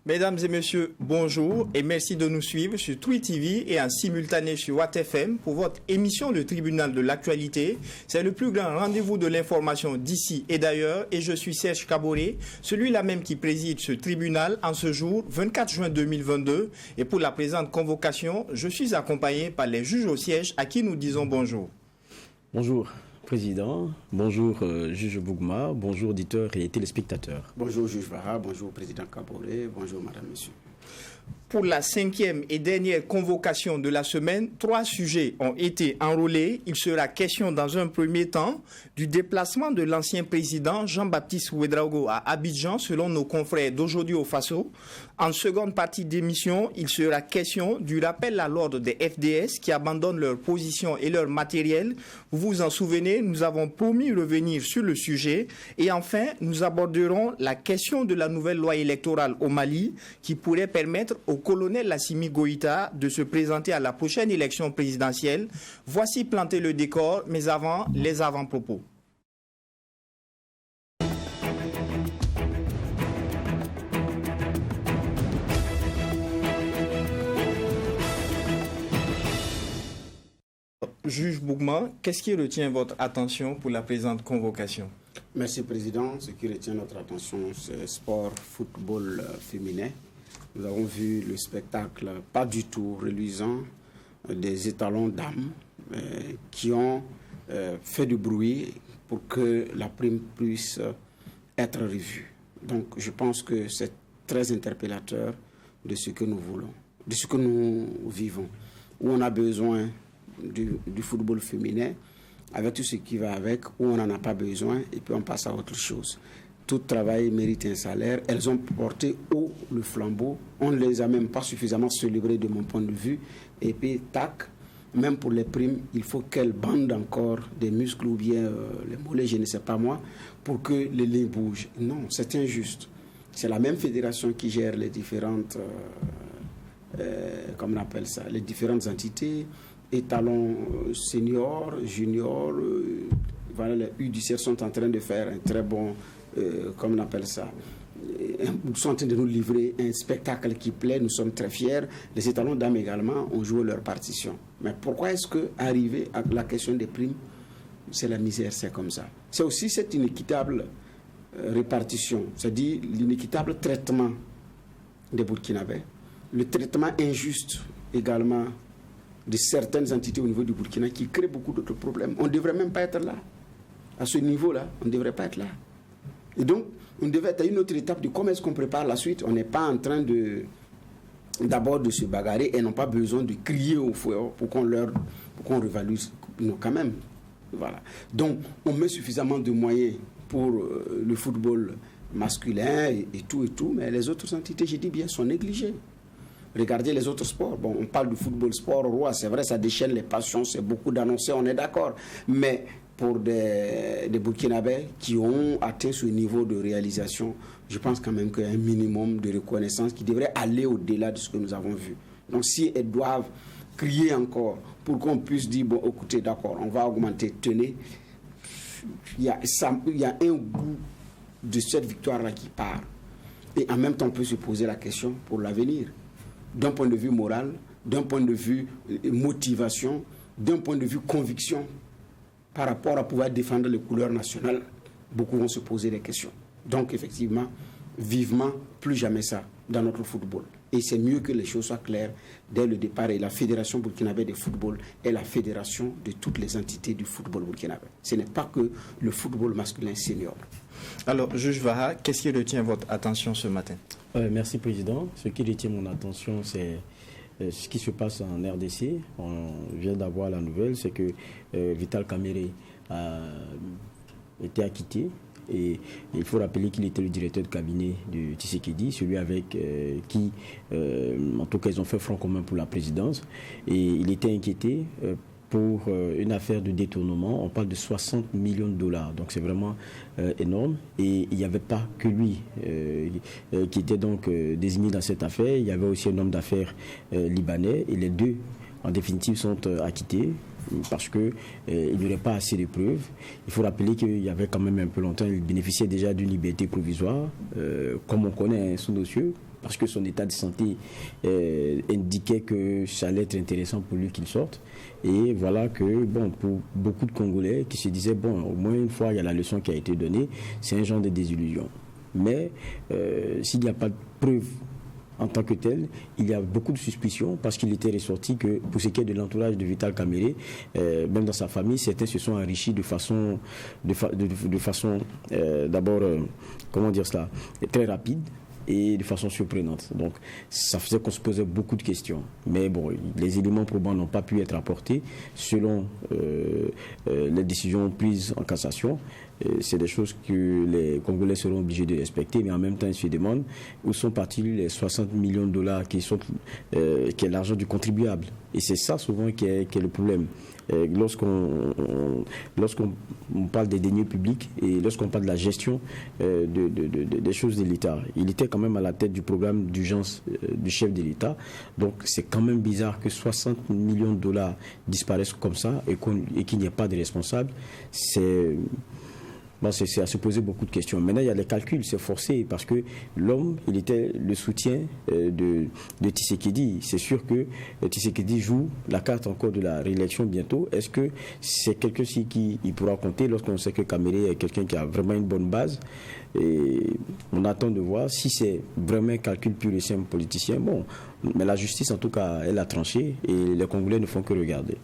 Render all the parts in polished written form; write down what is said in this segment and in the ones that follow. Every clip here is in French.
Mesdames et messieurs, bonjour et merci de nous suivre sur Twi TV et en simultané sur Watt FM pour votre émission Le Tribunal de l'actualité. C'est le plus grand rendez-vous de l'information d'ici et d'ailleurs et je suis Serge Kaboré, celui-là même qui préside ce tribunal en ce jour 24 juin 2022 et pour la présente convocation, je suis accompagné par les juges au siège à qui nous disons bonjour. Bonjour Président, bonjour juge Bougma, bonjour auditeurs et téléspectateurs. Bonjour juge Vaha, bonjour Président Kaboré, bonjour Madame, Monsieur. Pour la 5e et dernière convocation de la semaine, 3 sujets ont été enrôlés. Il sera question dans un premier temps du déplacement de l'ancien président Jean-Baptiste Ouédraogo à Abidjan selon nos confrères d'Aujourd'hui au Faso. En seconde partie d'émission, il sera question du rappel à l'ordre des FDS qui abandonnent leur position et leur matériel. Vous vous en souvenez, nous avons promis revenir sur le sujet. Et enfin, nous aborderons la question de la nouvelle loi électorale au Mali qui pourrait permettre au colonel Assimi Goïta de se présenter à la prochaine élection présidentielle. Voici planter le décor, mais avant, les avant-propos. Juge Bougma, qu'est-ce qui retient votre attention pour la présente convocation? Merci Président. Ce qui retient notre attention, c'est sport, football féminin. Nous avons vu le spectacle pas du tout reluisant des étalons dames qui ont fait du bruit pour que la prime puisse être revue. Donc je pense que c'est très interpellateur de ce que nous voulons, de ce que nous vivons, où on a besoin du football féminin avec tout ce qui va avec, où on n'en a pas besoin et puis on passe à autre chose. Tout travail mérite un salaire. Elles ont porté haut le flambeau. On ne les a même pas suffisamment célébrées de mon point de vue. Et puis, tac, même pour les primes, il faut qu'elles bandent encore des muscles ou bien les mollets, je ne sais pas moi, pour que les lignes bougent. Non, c'est injuste. C'est la même fédération qui gère les différentes, comment on appelle ça, les différentes entités, étalons seniors, juniors. Voilà, les U17 sont en train de faire un très bon... comme on appelle ça, ils sont en train de nous livrer un spectacle qui plaît, nous sommes très fiers. Les étalons dames également ont joué leur partition. Mais pourquoi est-ce que arriver à la question des primes, c'est la misère, c'est comme ça. C'est aussi cette inéquitable répartition, c'est-à-dire l'inéquitable traitement des Burkinabés, le traitement injuste également de certaines entités au niveau du Burkina qui crée beaucoup d'autres problèmes. On ne devrait même pas être là. À ce niveau-là, on ne devrait pas être là. Et donc, on devait être à une autre étape de comment est-ce qu'on prépare la suite. On n'est pas en train d'abord de se bagarrer et n'ont pas besoin de crier au fouet pour qu'on révalue. Non, quand même. Voilà. Donc, on met suffisamment de moyens pour le football masculin et tout, mais les autres entités, je dis bien, sont négligées. Regardez les autres sports. Bon, on parle du football sport roi, c'est vrai, ça déchaîne les passions, c'est beaucoup d'annoncer, on est d'accord. Mais pour des Burkinabés qui ont atteint ce niveau de réalisation, je pense quand même qu'il y a un minimum de reconnaissance qui devrait aller au-delà de ce que nous avons vu. Donc si elles doivent crier encore pour qu'on puisse dire, bon, écoutez, d'accord, on va augmenter, tenez, il y a un goût de cette victoire-là qui part. Et en même temps, on peut se poser la question pour l'avenir. D'un point de vue moral, d'un point de vue motivation, d'un point de vue conviction, par rapport à pouvoir défendre les couleurs nationales, beaucoup vont se poser des questions. Donc effectivement, vivement, plus jamais ça dans notre football. Et c'est mieux que les choses soient claires dès le départ. Et la Fédération burkinabé de football est la fédération de toutes les entités du football burkinabé. Ce n'est pas que le football masculin senior. Alors, juge Vaha, qu'est-ce qui retient votre attention ce matin? Merci Président. Ce qui retient mon attention, c'est ce qui se passe en RDC. On vient d'avoir la nouvelle, c'est que Vital Kamerhe a été acquitté. Et il faut rappeler qu'il était le directeur de cabinet de Tshisekedi, celui avec qui, en tout cas, ils ont fait front commun pour la présidence. Et il était inquiété pour une affaire de détournement. On parle de 60 millions de dollars. Donc c'est vraiment énorme. Et il n'y avait pas que lui qui était donc désigné dans cette affaire. Il y avait aussi un homme d'affaires libanais. Et les deux en définitive, sont acquittés parce qu'il n'y aurait pas assez de preuves. Il faut rappeler qu'il y avait quand même un peu longtemps, il bénéficiait déjà d'une liberté provisoire, comme on connaît sous nos cieux, parce que son état de santé indiquait que ça allait être intéressant pour lui qu'il sorte. Et voilà que, bon, pour beaucoup de Congolais qui se disaient, bon, au moins une fois, il y a la leçon qui a été donnée, c'est un genre de désillusion. Mais s'il n'y a pas de preuves en tant que tel, il y a beaucoup de suspicions parce qu'il était ressorti que pour ce qui est de l'entourage de Vital Kamerhe, même dans sa famille, certains se sont enrichis de façon d'abord, comment dire cela, très rapide et de façon surprenante. Donc, ça faisait qu'on se posait beaucoup de questions. Mais bon, les éléments probants n'ont pas pu être apportés selon les décisions prises en cassation. C'est des choses que les Congolais seront obligés de respecter, mais en même temps, ils se demandent où sont partis les 60 millions de dollars qui est l'argent du contribuable. Et c'est ça souvent qui est le problème. Lorsqu'on parle des deniers publics et lorsqu'on parle de la gestion des choses de l'État, il était quand même à la tête du programme d'urgence du chef de l'État. Donc c'est quand même bizarre que 60 millions de dollars disparaissent comme ça et qu'il n'y ait pas de responsable. C'est à se poser beaucoup de questions. Maintenant, il y a les calculs, c'est forcé parce que l'homme, il était le soutien de Tshisekedi. C'est sûr que Tshisekedi joue la carte encore de la réélection bientôt. Est-ce que c'est quelqu'un qui pourra compter lorsqu'on sait que Kamerhe est quelqu'un qui a vraiment une bonne base? Et on attend de voir si c'est vraiment un calcul pur et simple politicien. Bon, mais la justice, en tout cas, elle a tranché et les Congolais ne font que regarder.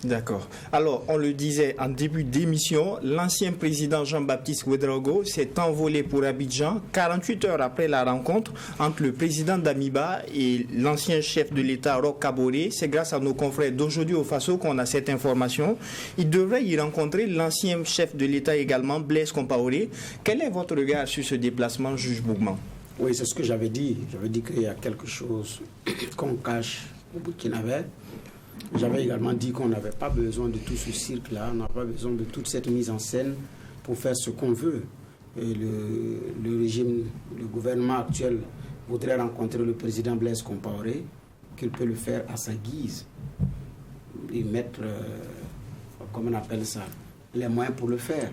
D'accord. Alors, on le disait en début d'émission, l'ancien président Jean-Baptiste Ouédraogo s'est envolé pour Abidjan 48 heures après la rencontre entre le président d'Amiba et l'ancien chef de l'État Roch Kaboré. C'est grâce à nos confrères d'Aujourd'hui au Faso qu'on a cette information. Il devrait y rencontrer l'ancien chef de l'État également, Blaise Compaoré. Quel est votre regard sur ce déplacement, juge Bougman? Oui, c'est ce que j'avais dit. J'avais dit qu'il y a quelque chose qu'on cache au Burkinabé. J'avais également dit qu'on n'avait pas besoin de tout ce cirque-là, on n'a pas besoin de toute cette mise en scène pour faire ce qu'on veut. Et le régime, le gouvernement actuel voudrait rencontrer le président Blaise Compaoré, qu'il peut le faire à sa guise et mettre, comment on appelle ça, les moyens pour le faire,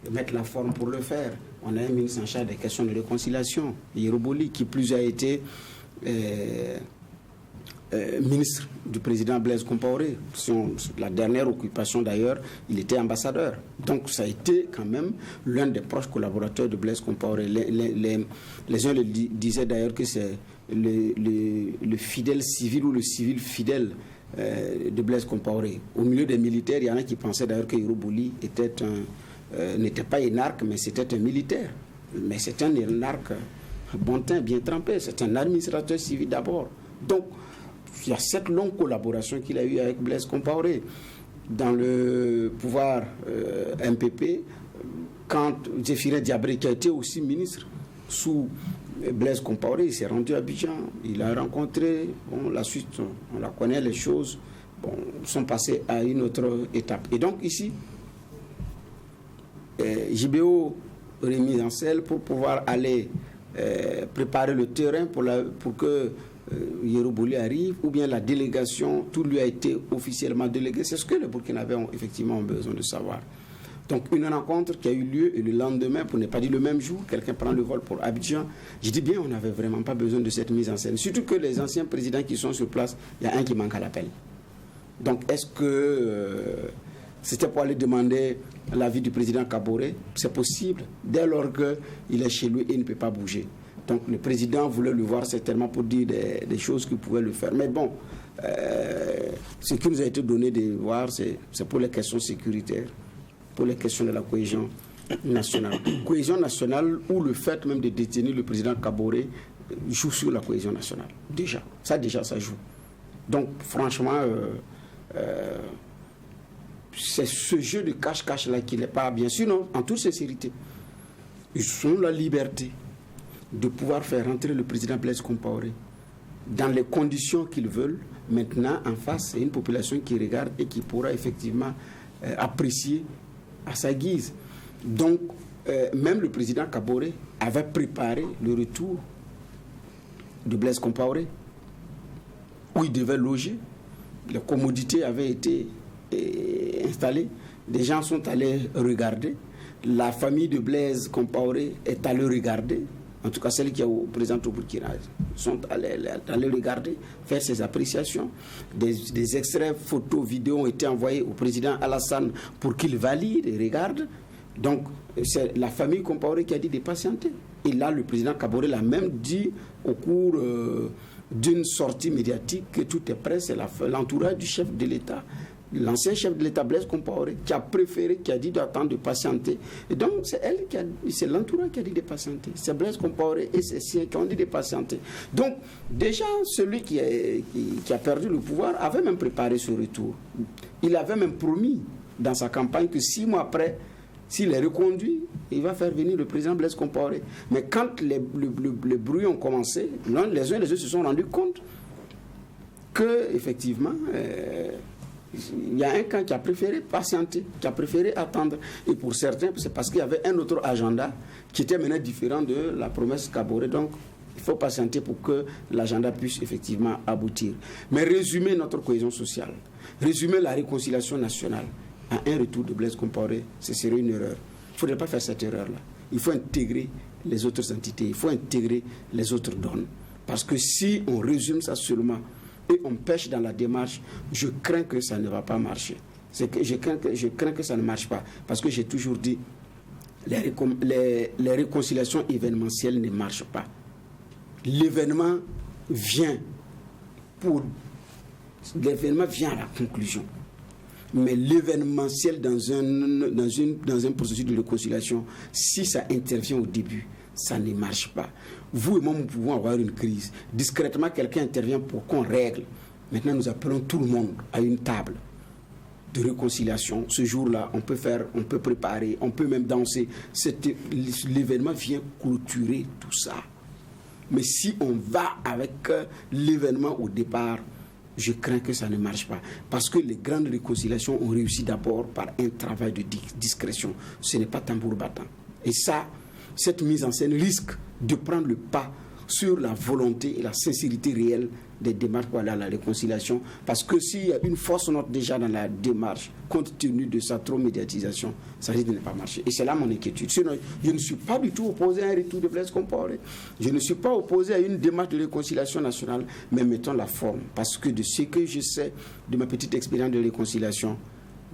et mettre la forme pour le faire. On a un ministre en charge des questions de réconciliation, Yero Boli, qui plus a été ministre du président Blaise Compaoré. La dernière occupation d'ailleurs, il était ambassadeur. Donc ça a été quand même l'un des proches collaborateurs de Blaise Compaoré. Les gens le disaient d'ailleurs que c'est le fidèle civil ou le civil fidèle de Blaise Compaoré. Au milieu des militaires, il y en a qui pensaient d'ailleurs que Yero Boli n'était pas énarque, mais c'était un militaire. Mais c'est un énarque bon teint, bien trempé. C'est un administrateur civil d'abord. Donc, il y a cette longue collaboration qu'il a eue avec Blaise Compaoré dans le pouvoir MPP, quand Zéphirin Diabré, qui a été aussi ministre sous Blaise Compaoré, il s'est rendu à Abidjan, il a rencontré, bon, la suite, on la connaît, les choses sont passées à une autre étape. Et donc ici, JBO remis en selle pour pouvoir aller préparer le terrain pour que Yero Boli arrive, ou bien la délégation, tout lui a été officiellement délégué. C'est ce que les Burkinabés ont effectivement besoin de savoir. Donc une rencontre qui a eu lieu et le lendemain, pour ne pas dire le même jour, quelqu'un prend le vol pour Abidjan. Je dis bien, on n'avait vraiment pas besoin de cette mise en scène. Surtout que les anciens présidents qui sont sur place, il y a un qui manque à l'appel. Donc est-ce que c'était pour aller demander l'avis du président Kaboré? C'est possible, dès lors qu'il est chez lui et il ne peut pas bouger. Donc le président voulait le voir certainement pour dire des choses qu'il pouvait le faire. Mais bon, ce qui nous a été donné de voir, c'est pour les questions sécuritaires, pour les questions de la cohésion nationale. Cohésion nationale où le fait même de détenir le président Kaboré joue sur la cohésion nationale. Déjà, ça joue. Donc franchement, c'est ce jeu de cache-cache là qui n'est pas bien sûr, non, en toute sincérité. Ils ont la liberté de pouvoir faire rentrer le président Blaise Compaoré dans les conditions qu'ils veulent. Maintenant, en face, c'est une population qui regarde et qui pourra effectivement apprécier à sa guise. Donc, même le président Kaboré avait préparé le retour de Blaise Compaoré, où il devait loger. les commodités avaient été installées. Des gens sont allés regarder. La famille de Blaise Compaoré est allée regarder. En tout cas, celle qui est présente au Burkina sont allés regarder, faire ses appréciations. Des extraits photos, vidéos ont été envoyés au président Alassane pour qu'il valide et regarde. Donc, c'est la famille Compaoré qui a dit de patienter. Et là, le président Kaboré l'a même dit au cours d'une sortie médiatique que tout est prêt. C'est l'entourage du chef de l'État, l'ancien chef de l'État Blaise Compaoré, qui a préféré, qui a dit d'attendre, de patienter. Et donc, c'est l'entourage qui a dit de patienter. C'est Blaise Compaoré et ses siens qui ont dit de patienter. Donc, déjà, celui qui a perdu le pouvoir avait même préparé ce retour. Il avait même promis dans sa campagne que 6 mois après, s'il est reconduit, il va faire venir le président Blaise Compaoré. Mais quand les bruits ont commencé, les uns et les autres se sont rendus compte que, effectivement, il y a un camp qui a préféré patienter, qui a préféré attendre. Et pour certains, c'est parce qu'il y avait un autre agenda qui était maintenant différent de la promesse Kaboré. Donc, il faut patienter pour que l'agenda puisse effectivement aboutir. Mais résumer notre cohésion sociale, résumer la réconciliation nationale à un retour de Blaise Compaoré, ce serait une erreur. Il ne faudrait pas faire cette erreur-là. Il faut intégrer les autres entités, il faut intégrer les autres donnes. Parce que si on résume ça seulement et on pêche dans la démarche, je crains que ça ne va pas marcher. Je crains que ça ne marche pas. Parce que j'ai toujours dit, les réconciliations événementielles ne marchent pas. L'événement vient à la conclusion. Mais l'événementiel dans un processus de réconciliation, si ça intervient au début, ça ne marche pas. Vous et moi, nous pouvons avoir une crise. Discrètement, quelqu'un intervient pour qu'on règle. Maintenant, nous appelons tout le monde à une table de réconciliation. Ce jour-là, on peut préparer, on peut même danser. L'événement vient clôturer tout ça. Mais si on va avec l'événement au départ, je crains que ça ne marche pas. Parce que les grandes réconciliations ont réussi d'abord par un travail de discrétion. Ce n'est pas tambour battant. Et ça, cette mise en scène risque de prendre le pas sur la volonté et la sincérité réelle des démarches pour aller à la réconciliation. Parce que s'il y a une fausse note déjà dans la démarche, compte tenu de sa trop médiatisation, ça risque de ne pas marcher. Et c'est là mon inquiétude. Sinon, je ne suis pas du tout opposé à un retour de Blaise Compaoré. Je ne suis pas opposé à une démarche de réconciliation nationale, mais mettons la forme. Parce que de ce que je sais de ma petite expérience de réconciliation,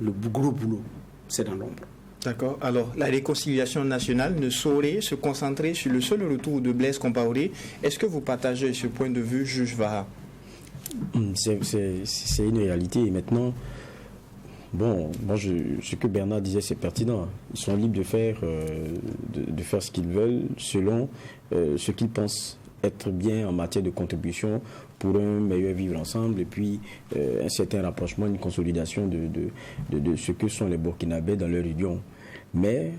le gros boulot, c'est dans l'ombre. D'accord. Alors, la réconciliation nationale ne saurait se concentrer sur le seul retour de Blaise Compaoré. Est-ce que vous partagez ce point de vue, juge Vaha? C'est une réalité. Et maintenant, ce que Bernard disait, c'est pertinent. Ils sont libres de faire ce qu'ils veulent selon ce qu'ils pensent être bien en matière de contribution pour un meilleur vivre ensemble et puis un certain rapprochement, une consolidation de ce que sont les Burkinabés dans leur union. Mais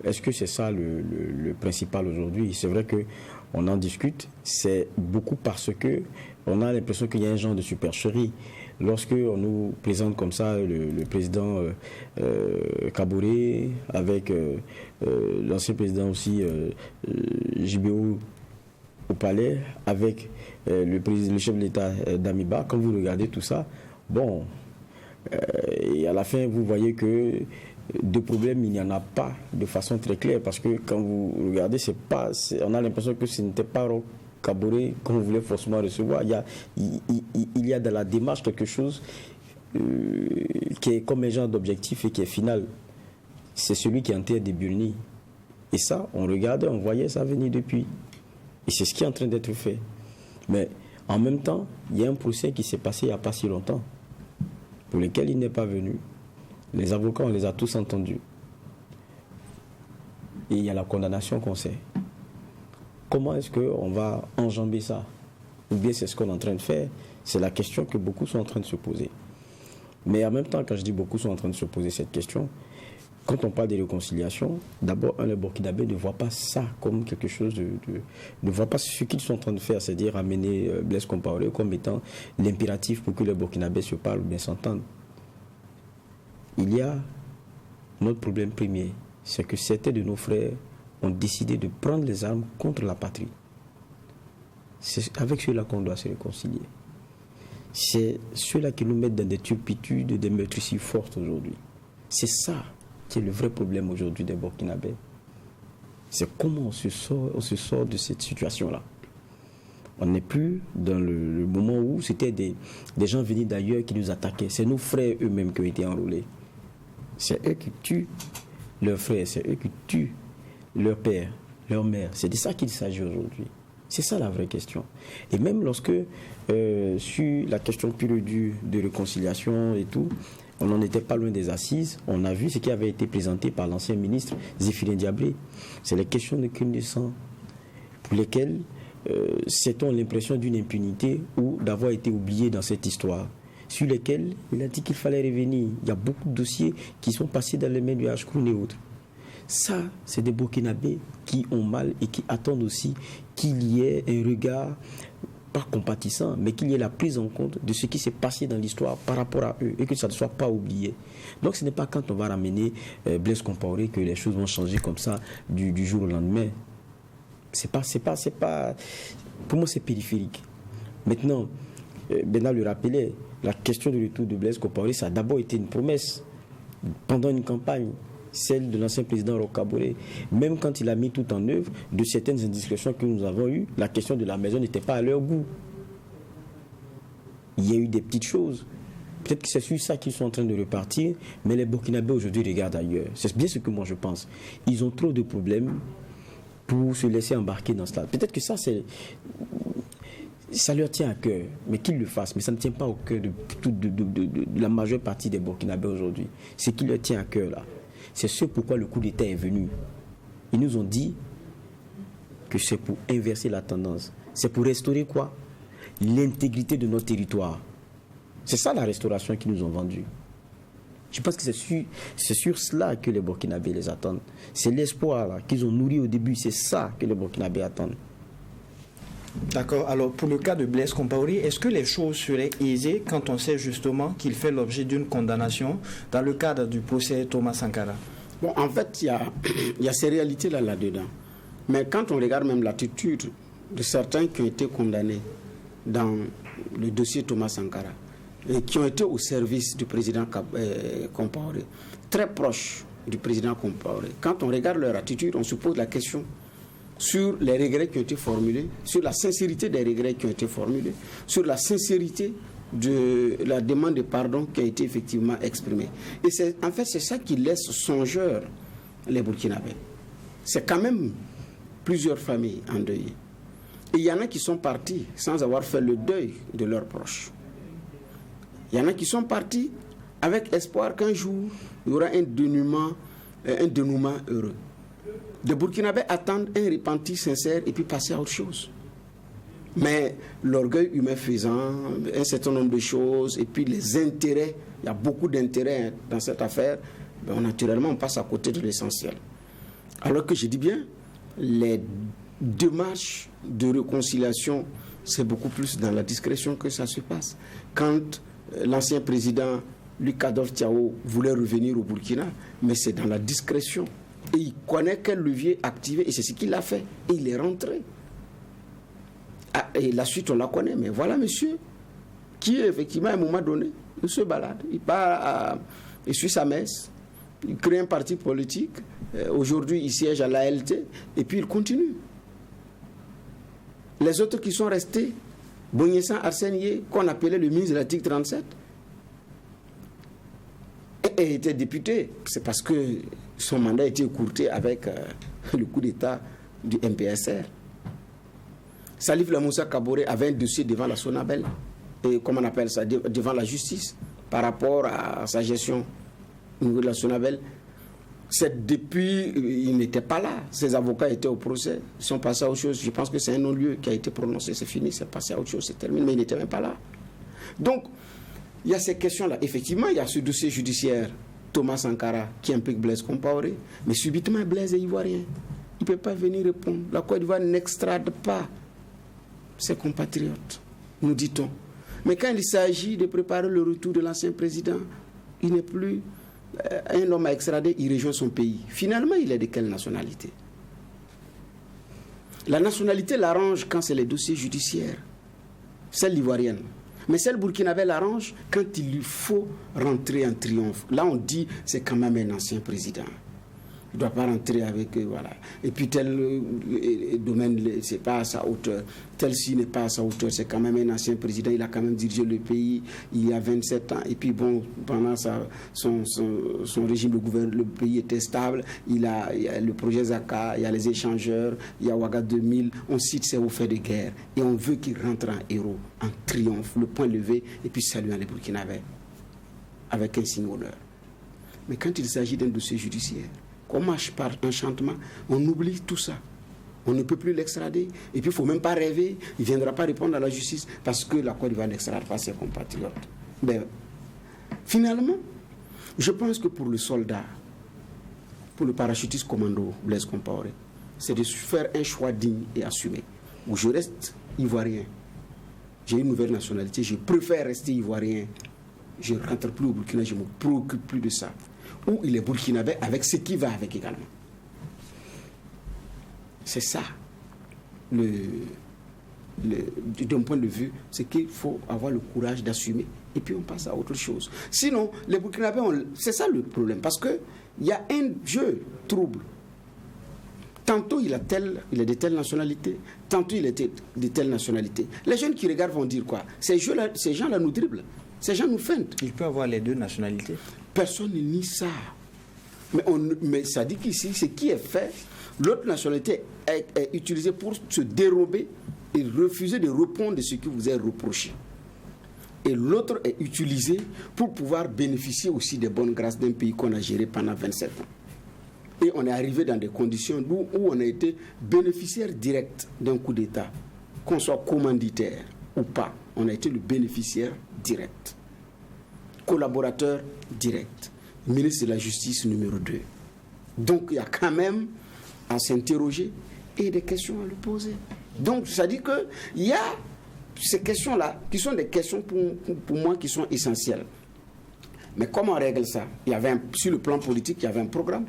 est-ce que c'est ça le principal aujourd'hui? C'est vrai qu'on en discute, c'est beaucoup parce que on a l'impression qu'il y a un genre de supercherie. Lorsque on nous présente comme ça le président Kaboré avec l'ancien président aussi JBO au palais, avec le chef de l'État d'Amiba, quand vous regardez tout ça, et à la fin vous voyez que de problème il n'y en a pas de façon très claire, parce que quand vous regardez, on a l'impression que ce n'était pas Kaboré qu'on voulait forcément recevoir. Il y a dans la démarche quelque chose qui est comme un genre d'objectif et qui est final. C'est celui qui est en terre des Burni. Et ça, on regardait, on voyait ça venir depuis. Et c'est ce qui est en train d'être fait. Mais en même temps, il y a un procès qui s'est passé il n'y a pas si longtemps, pour lequel il n'est pas venu. Les avocats, on les a tous entendus. Et il y a la condamnation qu'on sait. Comment est-ce qu'on va enjamber ça? Ou bien c'est ce qu'on est en train de faire? C'est la question que beaucoup sont en train de se poser. Mais en même temps, quand je dis beaucoup sont en train de se poser cette question, quand on parle de réconciliation, d'abord, les Burkinabés ne voient pas ça comme quelque chose ne voient pas ce qu'ils sont en train de faire, c'est-à-dire amener Blaise Compaoré comme étant l'impératif pour que les Burkinabés se parlent ou bien s'entendent. Il y a notre problème premier, c'est que certains de nos frères ont décidé de prendre les armes contre la patrie. C'est avec cela qu'on doit se réconcilier. c'est ceux-là qui nous mettent dans des turpitudes, des meurtrissures fortes aujourd'hui. C'est ça qui est le vrai problème aujourd'hui des Burkinabés. C'est comment on se sort de cette situation-là. On n'est plus dans le moment où c'était des gens venus d'ailleurs qui nous attaquaient. C'est nos frères eux-mêmes qui ont été enrôlés. C'est eux qui tuent leurs frères, c'est eux qui tuent leur père, leur mère. C'est de ça qu'il s'agit aujourd'hui. C'est ça la vraie question. Et même lorsque, sur la question pure et dure de réconciliation et tout, on n'en était pas loin des assises, on a vu ce qui avait été présenté par l'ancien ministre Zéphirin Diablé. C'est les questions de crimes de sang pour lesquelles c'est-on l'impression d'une impunité ou d'avoir été oublié dans cette histoire, sur lesquels il a dit qu'il fallait revenir. Il y a beaucoup de dossiers qui sont passés dans les mains du Hachkroun et autres. Ça, c'est des Burkinabés qui ont mal et qui attendent aussi qu'il y ait un regard, pas compatissant, mais qu'il y ait la prise en compte de ce qui s'est passé dans l'histoire par rapport à eux et que ça ne soit pas oublié. Donc ce n'est pas quand on va ramener Blaise Compaoré que les choses vont changer comme ça du jour au lendemain. C'est pas, pour moi c'est périphérique. Maintenant, Bernard le rappelait, la question du retour de Blaise Compaoré, ça a d'abord été une promesse pendant une campagne, celle de l'ancien président Roch Kaboré. Même quand il a mis tout en œuvre, de certaines indiscrétions que nous avons eues, la question de la maison n'était pas à leur goût. Il y a eu des petites choses. Peut-être que c'est sur ça qu'ils sont en train de repartir, mais les Burkinabés aujourd'hui regardent ailleurs. C'est bien ce que moi je pense. Ils ont trop de problèmes pour se laisser embarquer dans cela. Peut-être que ça leur tient à cœur, mais qu'ils le fassent. Mais ça ne tient pas au cœur de la majeure partie des Burkinabés aujourd'hui. Ce qui leur tient à cœur là, c'est ce pourquoi le coup d'État est venu. Ils nous ont dit que c'est pour inverser la tendance. C'est pour restaurer quoi? L'intégrité de notre territoire. C'est ça la restauration qu'ils nous ont vendue. Je pense que c'est sur cela que les Burkinabés les attendent. C'est l'espoir qu'ils ont nourri au début. C'est ça que les Burkinabés attendent. D'accord. Alors, pour le cas de Blaise Compaoré, est-ce que les choses seraient aisées quand on sait justement qu'il fait l'objet d'une condamnation dans le cadre du procès Thomas Sankara? Bon, en fait, il y a ces réalités-là là-dedans. Mais quand on regarde même l'attitude de certains qui ont été condamnés dans le dossier Thomas Sankara, et qui ont été au service du président Compaoré, très proches du président Compaoré, quand on regarde leur attitude, on se pose la question sur les regrets qui ont été formulés, sur la sincérité des regrets qui ont été formulés, sur la sincérité de la demande de pardon qui a été effectivement exprimée. Et en fait, c'est ça qui laisse songeurs les Burkinabés. C'est quand même plusieurs familles endeuillées. Et il y en a qui sont partis sans avoir fait le deuil de leurs proches. Il y en a qui sont partis avec espoir qu'un jour, il y aura un dénouement heureux. Les Burkinabés attendent un repenti sincère et puis passer à autre chose. Mais l'orgueil humain faisant, un certain nombre de choses, et puis les intérêts, il y a beaucoup d'intérêts dans cette affaire, naturellement on passe à côté de l'essentiel. Alors que je dis bien, les démarches de réconciliation, c'est beaucoup plus dans la discrétion que ça se passe. Quand l'ancien président Luc Adolphe Thiaw voulait revenir au Burkina, mais c'est dans la discrétion. Et il connaît quel levier activer, et c'est ce qu'il a fait. Et il est rentré. Et la suite, on la connaît. Mais voilà, monsieur, qui effectivement, à un moment donné, il se balade. Il part, il suit sa messe, il crée un parti politique. Aujourd'hui, il siège à l'ALT, et puis il continue. Les autres qui sont restés, Bognessan Arsène Yé, qu'on appelait le ministre de l'article 37, et était député. C'est parce que son mandat a été écourté avec le coup d'État du MPSR. Salif Lamoussa Kaboré avait un dossier devant la Sonabel, et comment on appelle ça, devant la justice, par rapport à sa gestion au niveau de la Sonabel. C'est depuis, il n'était pas là. Ses avocats étaient au procès, ils sont passés à autre chose. Je pense que c'est un non-lieu qui a été prononcé, c'est fini, c'est passé à autre chose, c'est terminé, mais il n'était même pas là. Donc, il y a ces questions-là. Effectivement, il y a ce dossier judiciaire, Thomas Sankara, qui implique Blaise Compaoré, mais subitement, Blaise est ivoirien. Il ne peut pas venir répondre. La Côte d'Ivoire n'extrade pas ses compatriotes, nous dit-on. Mais quand il s'agit de préparer le retour de l'ancien président, il n'est plus un homme à extrader, il rejoint son pays. Finalement, il est de quelle nationalité? La nationalité l'arrange quand c'est les dossiers judiciaires, celle ivoirienne. Mais celle burkinabé l'arrange quand il lui faut rentrer en triomphe. Là, on dit c'est quand même un ancien président. Il ne doit pas rentrer avec voilà. Et puis tel domaine, c'est pas à sa hauteur. Tel ci n'est pas à sa hauteur. C'est quand même un ancien président. Il a quand même dirigé le pays il y a 27 ans. Et puis bon, pendant son régime, le pays était stable. Il y a le projet Zaka, il y a les échangeurs, il y a Ouaga 2000. On cite ses hauts faits de guerre. Et on veut qu'il rentre en héros, en triomphe, le poing levé, et puis saluant les Burkinabés avec un signe honneur. Mais quand il s'agit d'un dossier judiciaire, comment par enchantement, on oublie tout ça. On ne peut plus l'extrader. Et puis, il ne faut même pas rêver. Il ne viendra pas répondre à la justice parce que la Côte d'Ivoire n'extrade pas ses compatriotes. Mais finalement, je pense que pour le soldat, pour le parachutiste commando Blaise Compaoré, c'est de faire un choix digne et assumé. Où je reste ivoirien. J'ai une nouvelle nationalité. Je préfère rester ivoirien. Je ne rentre plus au Burkina. Je ne me préoccupe plus de ça. Ou il est burkinabé avec ce qui va avec également. C'est ça. D'un point de vue, c'est qu'il faut avoir le courage d'assumer. Et puis on passe à autre chose. Sinon, les burkinabés, c'est ça le problème. Parce qu'il y a un jeu trouble. Tantôt il est de telle nationalité, tantôt il est de telle nationalité. Les jeunes qui regardent vont dire quoi? Ces gens-là nous dribblent. Ces gens nous feintent. Il peut avoir les deux nationalités. Personne ne nie ça. Mais ça dit qu'ici, ce qui est fait, l'autre nationalité est utilisée pour se dérober et refuser de répondre de ce qui vous est reproché. Et l'autre est utilisé pour pouvoir bénéficier aussi des bonnes grâces d'un pays qu'on a géré pendant 27 ans. Et on est arrivé dans des conditions où on a été bénéficiaire direct d'un coup d'État. Qu'on soit commanditaire ou pas, on a été le bénéficiaire direct. Collaborateur direct. Ministre de la Justice numéro 2. Donc il y a quand même à s'interroger et des questions à lui poser. Donc ça dit qu'il y a ces questions-là qui sont des questions pour moi qui sont essentielles. Mais comment on règle ça? Sur le plan politique, il y avait un programme.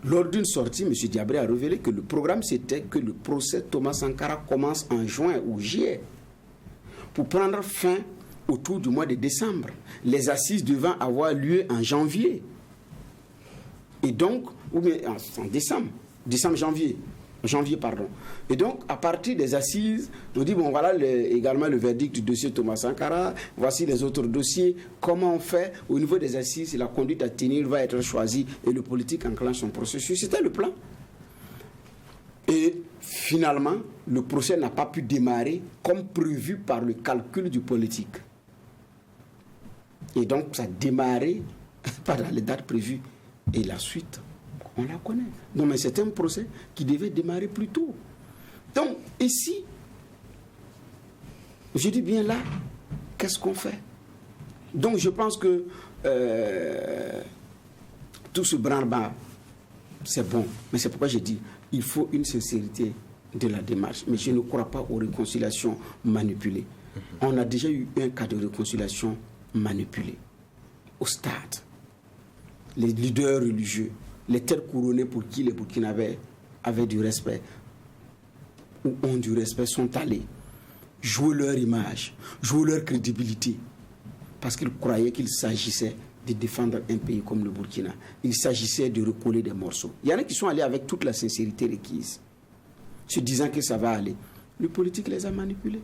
Lors d'une sortie, M. Diabré a révélé que le programme c'était que le procès Thomas Sankara commence en juin ou juillet pour prendre fin autour du mois de décembre. Les assises devant avoir lieu en janvier. Et donc, ou bien en janvier. Et donc, à partir des assises, on dit, bon, voilà également le verdict du dossier Thomas Sankara, voici les autres dossiers, comment on fait au niveau des assises, la conduite à tenir va être choisie et le politique enclenche son processus. C'était le plan. Et finalement, le procès n'a pas pu démarrer comme prévu par le calcul du politique. Et donc, ça a démarré pas dans les dates prévues. Et la suite, on la connaît. Non, mais c'est un procès qui devait démarrer plus tôt. Donc, ici, je dis bien là, qu'est-ce qu'on fait? Donc, je pense que tout ce branle-bas, c'est bon. Mais c'est pourquoi j'ai dit, il faut une sincérité de la démarche. Mais je ne crois pas aux réconciliations manipulées. On a déjà eu un cas de réconciliation manipulée. Au stade. Les leaders religieux, les têtes couronnées pour qui les Burkinabés avaient du respect ou ont du respect sont allés jouer leur image, jouer leur crédibilité parce qu'ils croyaient qu'il s'agissait de défendre un pays comme le Burkina. Il s'agissait de recoller des morceaux. Il y en a qui sont allés avec toute la sincérité requise, se disant que ça va aller. Le politique les a manipulés.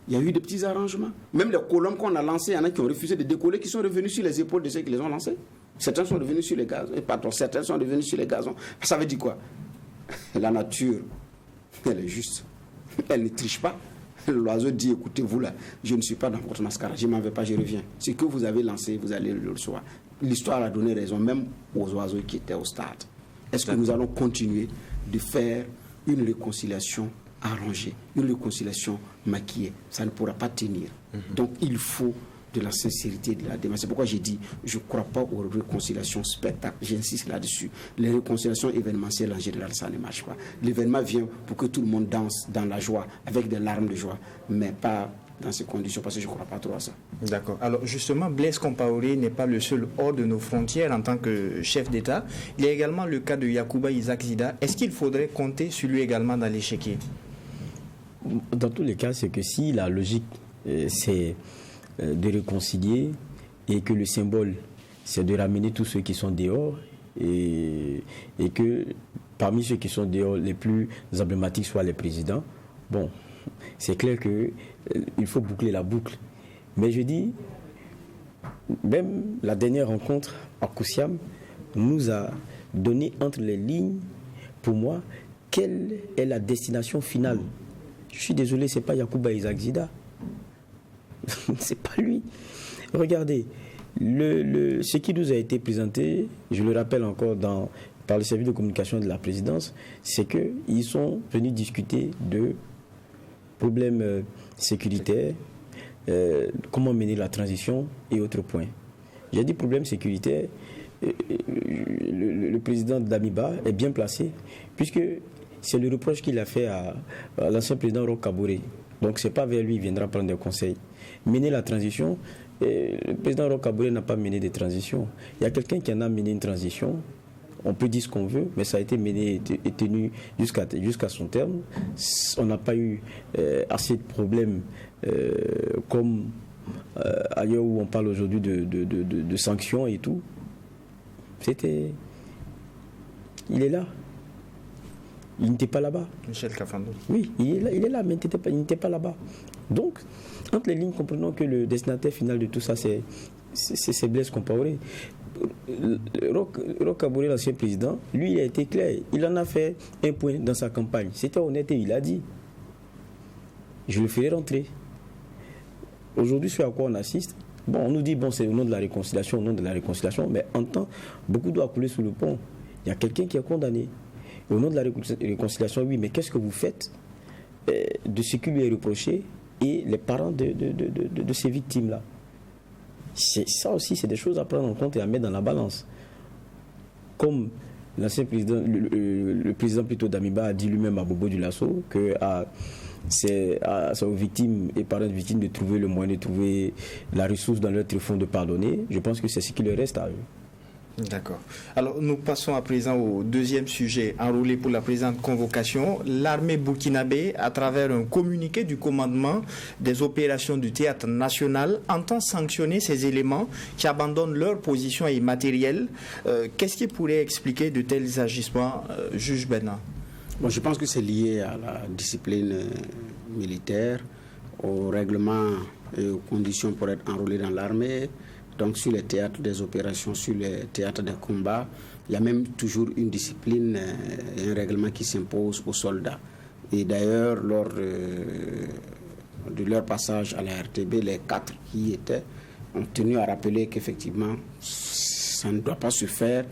Il y a eu des petits arrangements. Même les colombes qu'on a lancées, il y en a qui ont refusé de décoller, qui sont revenus sur les épaules de ceux qui les ont lancés. Certains sont revenus sur les gazons. Certains sont revenus sur les gazons. Ça veut dire quoi? La nature, elle est juste. Elle ne triche pas. L'oiseau dit, écoutez-vous là, je ne suis pas dans votre mascarade, je ne m'en vais pas, je reviens. Ce que vous avez lancé, vous allez le recevoir. L'histoire a donné raison, même aux oiseaux qui étaient au stade. Est-ce que nous allons continuer de faire une réconciliation arrangée, une réconciliation maquillée? Ça ne pourra pas tenir. Donc il faut de la sincérité, de la démarche. C'est pourquoi j'ai dit, je ne crois pas aux réconciliations spectacles. J'insiste là-dessus. Les réconciliations événementielles, en général, ça ne marche pas. L'événement vient pour que tout le monde danse dans la joie, avec des larmes de joie, mais pas dans ces conditions, parce que je ne crois pas trop à ça. D'accord. Alors justement, Blaise Compaoré n'est pas le seul hors de nos frontières en tant que chef d'État. Il y a également le cas de Yacouba Isaac Zida. Est-ce qu'il faudrait compter sur lui également dans l'échiquier? Dans tous les cas, c'est que si la logique c'est de réconcilier et que le symbole, c'est de ramener tous ceux qui sont dehors et que parmi ceux qui sont dehors, les plus emblématiques soient les présidents. Bon, c'est clair qu'il faut boucler la boucle. Mais je dis, même la dernière rencontre à Koussiam nous a donné entre les lignes, pour moi, quelle est la destination finale. Je suis désolé, ce n'est pas Yacouba Isaac Zida. C'est pas lui. Regardez, ce qui nous a été présenté, je le rappelle encore par le service de communication de la présidence, c'est qu'ils sont venus discuter de problèmes sécuritaires, comment mener la transition et autres points. J'ai dit problème sécuritaire, le président d'Amiba est bien placé, puisque c'est le reproche qu'il a fait à l'ancien président Roch Kaboré. Donc ce n'est pas vers lui qu'il viendra prendre des conseils. Mener la transition, le président Roch Kaboré n'a pas mené de transition. Il y a quelqu'un qui en a mené une transition. On peut dire ce qu'on veut, mais ça a été mené et tenu jusqu'à son terme. On n'a pas eu assez de problèmes comme ailleurs où on parle aujourd'hui de sanctions et tout. Il est là. Il n'était pas là-bas. Michel Kafando. Oui, il est là, mais il n'était pas là-bas. Donc, entre les lignes, comprenons que le destinataire final de tout ça, c'est Blaise Compaoré. Roch Kaboré, l'ancien président, lui, il a été clair. Il en a fait un point dans sa campagne. C'était honnête et il a dit, je le ferai rentrer. Aujourd'hui, ce à quoi on assiste, bon, on nous dit, bon, c'est au nom de la réconciliation, mais en temps, beaucoup doit couler sous le pont. Il y a quelqu'un qui est condamné. Et au nom de la réconciliation, oui, mais qu'est-ce que vous faites de ce qui lui est reproché et les parents de ces victimes-là? Ça aussi, c'est des choses à prendre en compte et à mettre dans la balance. Comme l'ancien président, le président plutôt d'Amiba a dit lui-même à Bobo Dioulasso que c'est aux victimes et parents de victimes de trouver le moyen de trouver la ressource dans leur tréfonds de pardonner. Je pense que c'est ce qui leur reste à eux. D'accord. Alors, nous passons à présent au deuxième sujet enrôlé pour la présente convocation. L'armée burkinabé, à travers un communiqué du commandement des opérations du théâtre national, entend sanctionner ces éléments qui abandonnent leur position et matériel. Qu'est-ce qui pourrait expliquer de tels agissements, juge Bena? Bon, je pense que c'est lié à la discipline militaire, au règlement et aux conditions pour être enrôlé dans l'armée. Donc sur les théâtres des opérations, sur les théâtres des combats, il y a même toujours une discipline et un règlement qui s'impose aux soldats. Et d'ailleurs, lors de leur passage à la RTB, les 4 qui y étaient ont tenu à rappeler qu'effectivement, ça ne doit pas se faire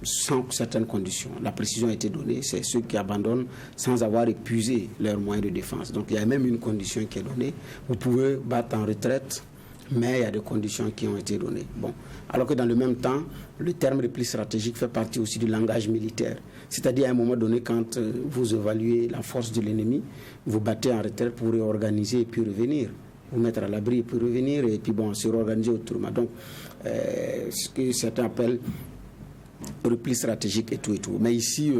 sans certaines conditions. La précision a été donnée, c'est ceux qui abandonnent sans avoir épuisé leurs moyens de défense. Donc il y a même une condition qui est donnée. Vous pouvez battre en retraite, mais il y a des conditions qui ont été données. Bon. Alors que dans le même temps, le terme repli stratégique fait partie aussi du langage militaire. C'est-à-dire à un moment donné, quand vous évaluez la force de l'ennemi, vous battez en retraite pour réorganiser et puis revenir. Vous mettre à l'abri et puis revenir et puis bon, se réorganiser autrement. Donc, ce que certains appellent repli stratégique et tout et tout. Mais ici,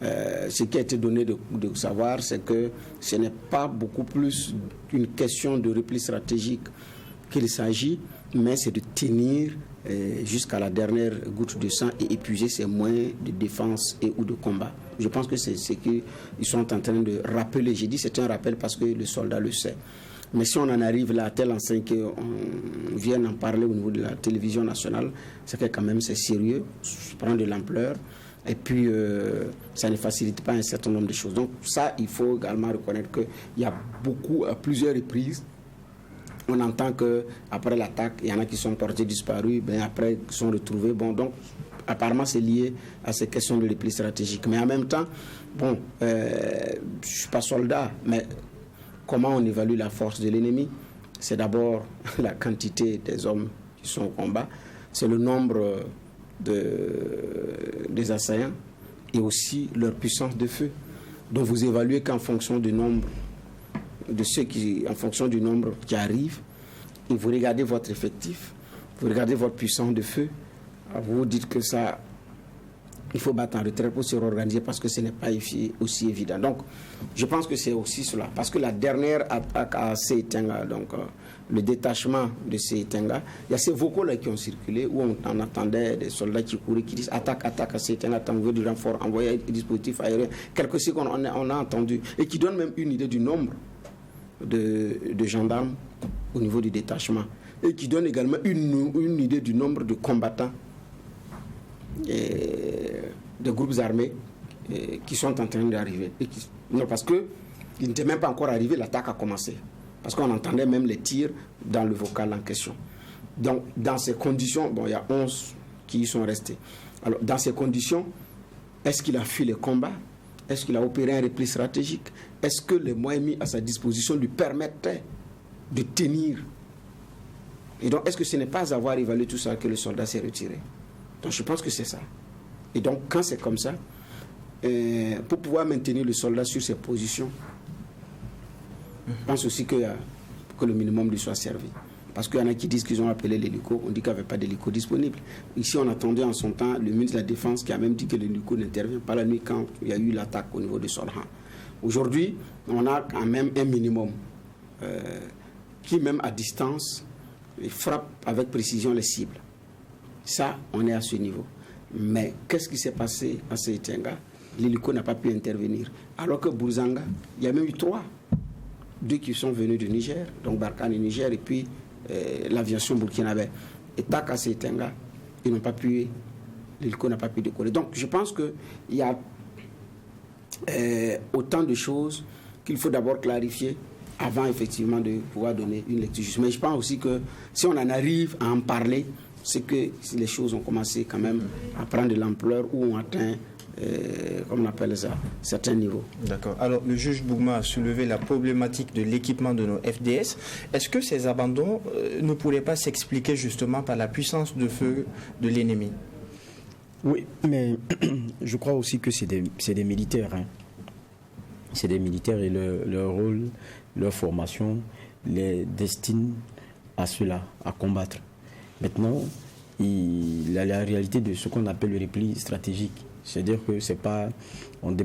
ce qui a été donné de savoir, c'est que ce n'est pas beaucoup plus une question de repli stratégique qu'il s'agit, mais c'est de tenir jusqu'à la dernière goutte de sang et épuiser ses moyens de défense et ou de combat. Je pense que c'est ce qu'ils sont en train de rappeler. J'ai dit c'est un rappel parce que le soldat le sait. Mais si on en arrive là à tel enseigne qu'on vient en parler au niveau de la télévision nationale, c'est que quand même c'est sérieux, ça prend de l'ampleur. Et puis, ça ne facilite pas un certain nombre de choses. Donc ça, il faut également reconnaître qu'il y a beaucoup, à plusieurs reprises, on entend qu'après l'attaque, il y en a qui sont portés disparus, ben après ils sont retrouvés. Bon, donc, apparemment, c'est lié à ces questions de repli stratégique. Mais en même temps, bon, je ne suis pas soldat, mais comment on évalue la force de l'ennemi? C'est d'abord la quantité des hommes qui sont au combat, c'est le nombre des assaillants et aussi leur puissance de feu. Donc, vous évaluez qu'en fonction du nombre de ceux qui, en fonction du nombre qui arrivent, et vous regardez votre effectif, vous regardez votre puissance de feu, vous dites que ça il faut battre en retraite pour se réorganiser parce que ce n'est pas aussi évident. Donc, je pense que c'est aussi cela. Parce que la dernière attaque à Seitenga, donc le détachement de Seitenga, il y a ces vocaux-là qui ont circulé où on attendait des soldats qui couraient, qui disent attaque à Seitenga, on veut du renfort, envoyer des dispositifs aériens. Quelques secondes, on a entendu. Et qui donnent même une idée du nombre de gendarmes au niveau du détachement. Et qui donnent également une idée du nombre de combattants des groupes armés qui sont en train d'arriver. Non, parce qu'ils n'étaient même pas encore arrivés, l'attaque a commencé. Parce qu'on entendait même les tirs dans le vocal en question. Donc, dans ces conditions, bon, il y a 11 qui y sont restés. Alors, dans ces conditions, est-ce qu'il a fui les combats? Est-ce qu'il a opéré un repli stratégique? Est-ce que les moyens mis à sa disposition lui permettaient de tenir? Et donc, est-ce que ce n'est pas avoir évalué tout ça que le soldat s'est retiré? Donc, je pense que c'est ça. Et donc, quand c'est comme ça, pour pouvoir maintenir le soldat sur ses positions, je pense aussi que le minimum lui soit servi. Parce qu'il y en a qui disent qu'ils ont appelé l'hélico, on dit qu'il n'y avait pas d'hélico disponible. Ici, on attendait en son temps le ministre de la Défense qui a même dit que l'hélico n'intervient pas la nuit quand il y a eu l'attaque au niveau de Solhan. Aujourd'hui, on a quand même un minimum qui, même à distance, frappe avec précision les cibles. Ça, on est à ce niveau. Mais qu'est-ce qui s'est passé à Seitenga? L'hélico n'a pas pu intervenir. Alors que Bourzanga, il y a même eu 3. 2 qui sont venus du Niger, donc Barkhane du Niger, et puis l'aviation burkinabé. Et TAC à Seitenga, l'hélico n'a pas pu décoller. Donc je pense qu'il y a autant de choses qu'il faut d'abord clarifier avant effectivement de pouvoir donner une lecture juste. Mais je pense aussi que si on en arrive à en parler, c'est que les choses ont commencé quand même à prendre de l'ampleur où on atteint, comme on appelle ça, certains niveaux. D'accord. Alors, le juge Bougma a soulevé la problématique de l'équipement de nos FDS. Est-ce que ces abandons ne pourraient pas s'expliquer justement par la puissance de feu de l'ennemi? Oui, mais je crois aussi que c'est des militaires. Hein. C'est des militaires et leur rôle, leur formation les destine à cela, à combattre. Maintenant, il a la réalité de ce qu'on appelle le repli stratégique. C'est-à-dire que c'est pas, on ne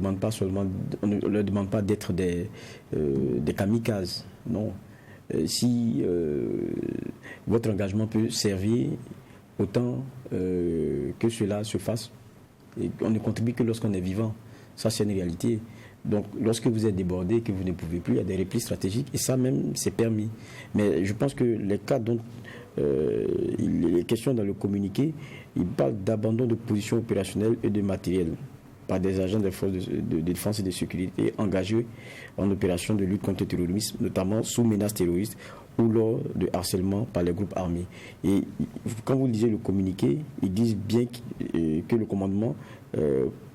leur demande pas d'être des kamikazes. Non. Si votre engagement peut servir, autant que cela se fasse. Et on ne contribue que lorsqu'on est vivant. Ça, c'est une réalité. Donc, lorsque vous êtes débordé, que vous ne pouvez plus, il y a des replis stratégiques. Et ça même, c'est permis. Mais je pense que les cas dont il est question dans le communiqué, il parle d'abandon de positions opérationnelles et de matériel par des agents des forces de défense et de sécurité engagés en opération de lutte contre le terrorisme, notamment sous menace terroriste ou lors de harcèlement par les groupes armés. Et quand vous lisez le communiqué, ils disent bien que le commandement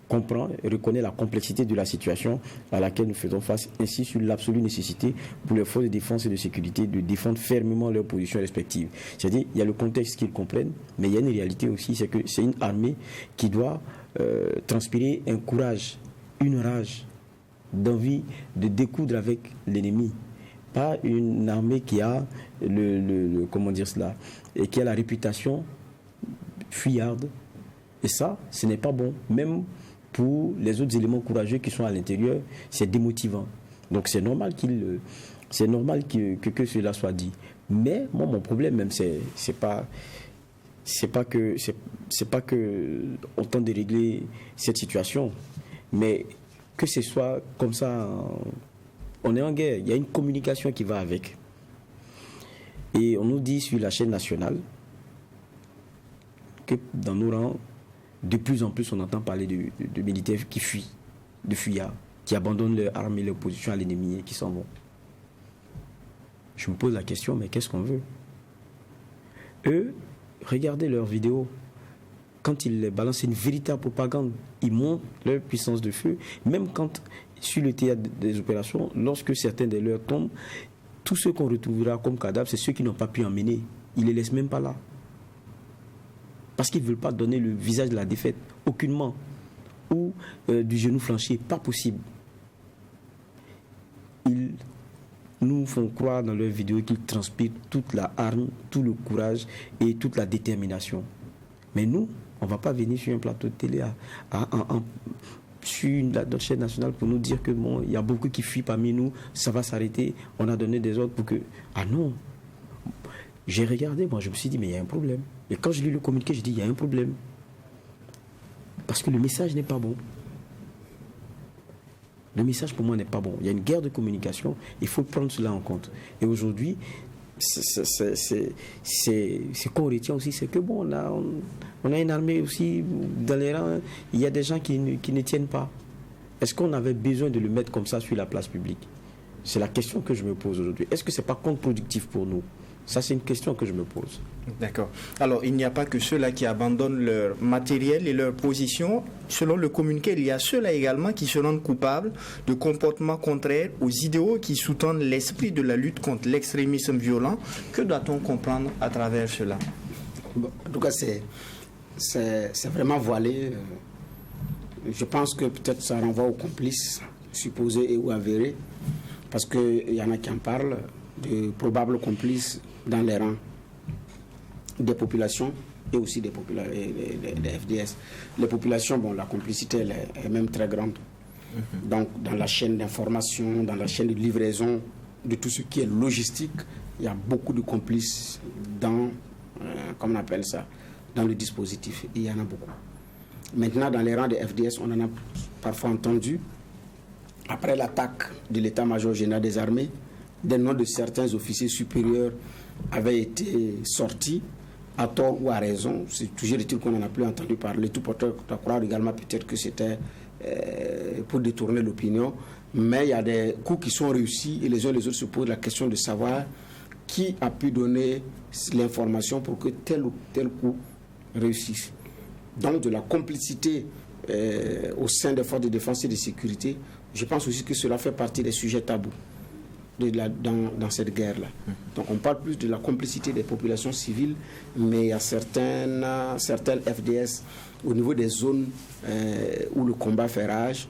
comprend et reconnaît la complexité de la situation à laquelle nous faisons face, ainsi sur l'absolue nécessité pour les forces de défense et de sécurité de défendre fermement leurs positions respectives. C'est-à-dire, il y a le contexte qu'ils comprennent, mais il y a une réalité aussi, c'est que c'est une armée qui doit transpirer un courage, une rage, d'envie de découdre avec l'ennemi. Pas une armée qui a comment dire cela, et qui a la réputation fuyarde. Et ça, ce n'est pas bon. Même pour les autres éléments courageux qui sont à l'intérieur, c'est démotivant. Donc c'est normal que cela soit dit. Mais moi, mon problème même, c'est pas que on tente de régler cette situation, mais que ce soit comme ça, on est en guerre. Il y a une communication qui va avec. Et on nous dit sur la chaîne nationale que dans nos rangs, de plus en plus, on entend parler de militaires qui fuient, de fuyards, qui abandonnent leur arme et leur position à l'ennemi et qui s'en vont. Je me pose la question, mais qu'est-ce qu'on veut? Eux, regardez leurs vidéos. Quand ils balancent une véritable propagande, ils montrent leur puissance de feu. Même quand, sur le théâtre des opérations, lorsque certains de leurs tombent, tous ceux qu'on retrouvera comme cadavres, c'est ceux qui n'ont pas pu emmener. Ils ne les laissent même pas là. Parce qu'ils ne veulent pas donner le visage de la défaite, aucunement, ou du genou flanché, pas possible. Ils nous font croire dans leurs vidéos qu'ils transpirent toute la hargne, tout le courage et toute la détermination. Mais nous, On ne va pas venir sur un plateau de télé sur notre chaîne nationale pour nous dire que bon, il y a beaucoup qui fuient parmi nous, ça va s'arrêter, on a donné des ordres pour que... Ah non. J'ai regardé, moi je me suis dit, mais il y a un problème. Et quand je lis le communiqué, j'ai dit, il y a un problème. Parce que le message n'est pas bon. Le message pour moi n'est pas bon. Il y a une guerre de communication, il faut prendre cela en compte. Et aujourd'hui, ce qu'on retient aussi, c'est que bon, on a une armée aussi dans les rangs, il y a des gens qui ne tiennent pas. Est-ce qu'on avait besoin de le mettre comme ça sur la place publique? C'est la question que je me pose aujourd'hui. Est-ce que ce n'est pas contre-productif pour nous? Ça, c'est une question que je me pose. D'accord. Alors, il n'y a pas que ceux-là qui abandonnent leur matériel et leur position. Selon le communiqué, il y a ceux-là également qui se rendent coupables de comportements contraires aux idéaux qui sous-tendent l'esprit de la lutte contre l'extrémisme violent. Que doit-on comprendre à travers cela? Bon, en tout cas, c'est vraiment voilé. Je pense que peut-être ça renvoie aux complices supposés et ou avérés, parce qu'il y en a qui en parlent, de probables complices dans les rangs des populations et aussi des FDS. Les populations, bon, la complicité elle est même très grande. Donc, dans la chaîne d'information, dans la chaîne de livraison, de tout ce qui est logistique, il y a beaucoup de complices dans, comment on appelle ça, dans le dispositif. Et il y en a beaucoup. Maintenant, dans les rangs des FDS, on en a parfois entendu, après l'attaque de l'état-major général des armées, des noms de certains officiers supérieurs avaient été sortis, à tort ou à raison. C'est toujours utile qu'on n'en a plus entendu parler. Tout porteur doit croire également peut-être que c'était pour détourner l'opinion. Mais il y a des coups qui sont réussis et les uns et les autres se posent la question de savoir qui a pu donner l'information pour que tel ou tel coup réussisse. Donc de la complicité au sein des forces de défense et de sécurité, je pense aussi que cela fait partie des sujets tabous dans cette guerre-là. Donc on parle plus de la complicité des populations civiles, mais il y a certaines FDS au niveau des zones où le combat fait rage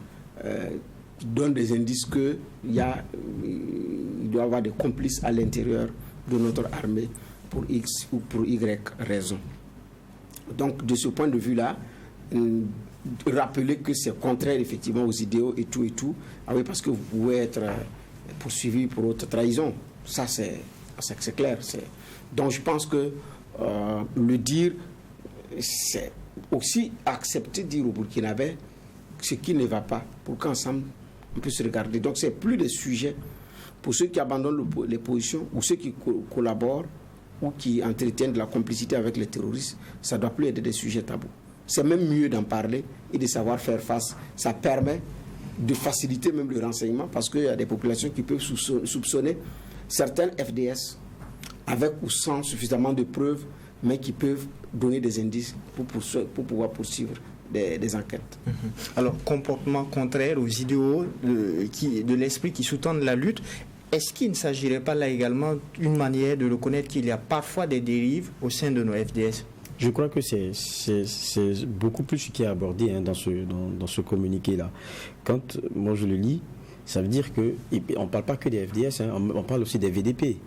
qui donnent des indices qu'il doit y avoir des complices à l'intérieur de notre armée pour X ou pour Y raison. Donc de ce point de vue-là, rappeler que c'est contraire effectivement aux idéaux et tout. Ah oui, parce que vous pouvez être poursuivi pour haute trahison. Ça, c'est clair. Donc, je pense que le dire, c'est aussi accepter de dire au Burkinabé ce qui ne va pas, pour qu'ensemble, on puisse regarder. Donc, c'est plus des sujets pour ceux qui abandonnent les positions ou ceux qui collaborent ou qui entretiennent de la complicité avec les terroristes. Ça ne doit plus être des sujets tabous. C'est même mieux d'en parler et de savoir faire face. Ça permet de faciliter même le renseignement, parce qu'il y a des populations qui peuvent soupçonner certaines FDS avec ou sans suffisamment de preuves, mais qui peuvent donner des indices pour pouvoir poursuivre des enquêtes. Alors, comportement contraire aux idéaux de l'esprit qui sous-tendent la lutte, est-ce qu'il ne s'agirait pas là également d'une manière de reconnaître qu'il y a parfois des dérives au sein de nos FDS? Je crois que c'est beaucoup plus ce qui est abordé dans ce communiqué-là. Quand moi je le lis, ça veut dire qu'on ne parle pas que des FDS, on parle aussi des VDP.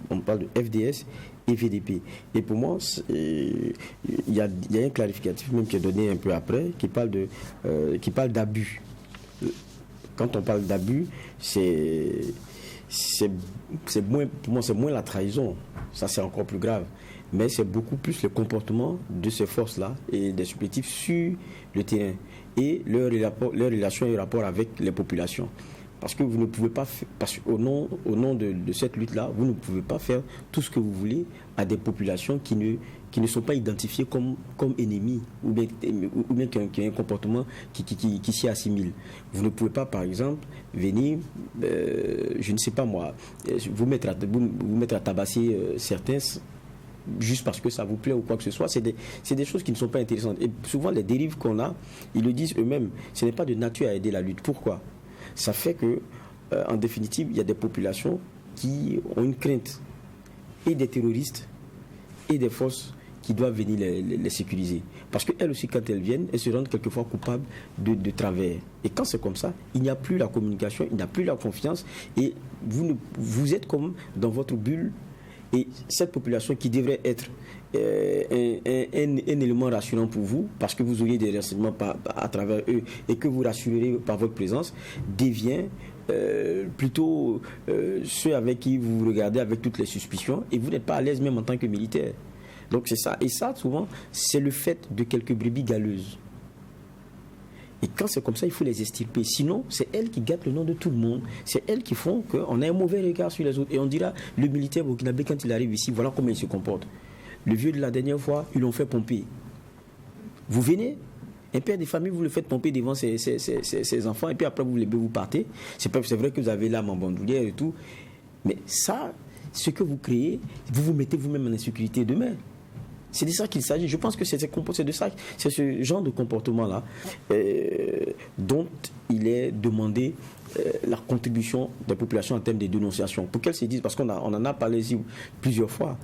On parle de FDS et VDP. Et pour moi, il y a un clarificatif même qui est donné un peu après, qui parle d'abus. Quand on parle d'abus, pour moi, c'est moins la trahison. Ça, c'est encore plus grave. Mais c'est beaucoup plus le comportement de ces forces-là et des supplétifs sur le terrain et leur relation et rapport avec les populations. Parce que vous ne pouvez pas, au nom de cette lutte-là, vous ne pouvez pas faire tout ce que vous voulez à des populations qui ne sont pas identifiées comme ennemis ou bien qui ont un comportement qui s'y assimile. Vous ne pouvez pas, par exemple, venir, je ne sais pas moi, vous mettre à tabasser certains juste parce que ça vous plaît ou quoi que ce soit. C'est des choses qui ne sont pas intéressantes. Et souvent, les dérives qu'on a, ils le disent eux-mêmes, ce n'est pas de nature à aider la lutte. Pourquoi ? Ça fait que, en définitive, il y a des populations qui ont une crainte, et des terroristes, et des forces qui doivent venir les sécuriser. Parce qu'elles aussi, quand elles viennent, elles se rendent quelquefois coupables de travers. Et quand c'est comme ça, il n'y a plus la communication, il n'y a plus la confiance, et vous êtes comme dans votre bulle, Et cette population qui devrait être un élément rassurant pour vous, parce que vous auriez des renseignements à travers eux et que vous rassurerez par votre présence, devient plutôt ceux avec qui vous regardez avec toutes les suspicions et vous n'êtes pas à l'aise même en tant que militaire. Donc c'est ça. Et ça, souvent, c'est le fait de quelques brebis galeuses. Et quand c'est comme ça, il faut les extirper. Sinon, c'est elles qui gâtent le nom de tout le monde. C'est elles qui font qu'on a un mauvais regard sur les autres. Et on dira, le militaire burkinabé, quand il arrive ici, voilà comment il se comporte. Le vieux de la dernière fois, ils l'ont fait pomper. Vous venez, un père de famille, vous le faites pomper devant ses enfants, et puis après, vous partez. C'est vrai que vous avez l'âme en bandoulière et tout. Mais ça, ce que vous créez, vous vous mettez vous-même en insécurité demain. C'est de ça qu'il s'agit. Je pense que c'est de ça, c'est ce genre de comportement-là dont il est demandé la contribution des populations en termes de dénonciation. Pour qu'elles se disent, parce qu'on en a parlé ici plusieurs fois,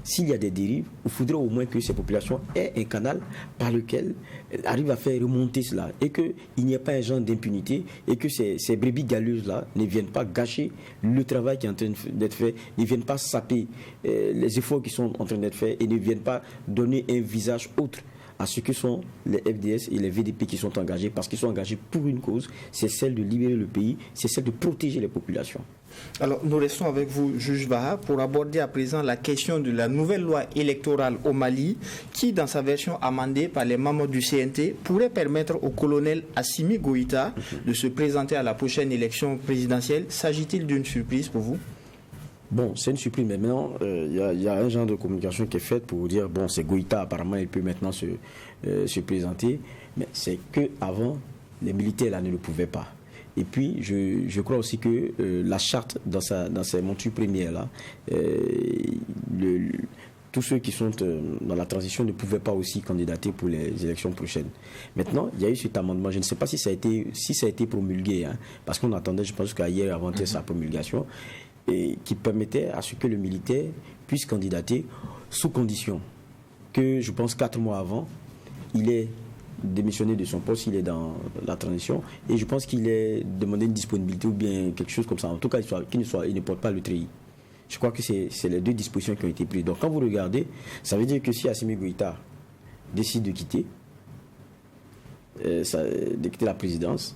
s'il y a des dérives, il faudrait au moins que ces populations aient un canal par lequel elles arrivent à faire remonter cela et qu'il n'y ait pas un genre d'impunité et que ces brebis galeuses-là ne viennent pas gâcher le travail qui est en train d'être fait, ne viennent pas saper les efforts qui sont en train d'être faits et ne viennent pas donner un visage autre à ce que sont les FDS et les VDP qui sont engagés, parce qu'ils sont engagés pour une cause, c'est celle de libérer le pays, c'est celle de protéger les populations. Alors, nous restons avec vous, juge Baha, pour aborder à présent la question de la nouvelle loi électorale au Mali, qui, dans sa version amendée par les membres du CNT, pourrait permettre au colonel Assimi Goïta de se présenter à la prochaine élection présidentielle. S'agit-il d'une surprise pour vous ? Bon, c'est une surprise, mais maintenant, il y a un genre de communication qui est faite pour dire, bon, c'est Goïta, apparemment, il peut maintenant se présenter, mais c'est qu'avant, les militaires, là, ne le pouvaient pas. Et puis, je crois aussi que la charte, dans ses montures premières, là, tous ceux qui sont dans la transition ne pouvaient pas aussi candidater pour les élections prochaines. Maintenant, il y a eu cet amendement. Je ne sais pas si ça a été promulgué, hein, parce qu'on attendait, je pense qu'à hier, avant-hier, sa promulgation, et qui permettait à ce que le militaire puisse candidater sous condition que, je pense, 4 mois avant, il est démissionné de son poste, il est dans la transition, et je pense qu'il est demandé une disponibilité ou bien quelque chose comme ça. En tout cas, il ne porte pas le treillis. Je crois que c'est les 2 dispositions qui ont été prises. Donc, quand vous regardez, ça veut dire que si Assimi Goïta décide de quitter la présidence,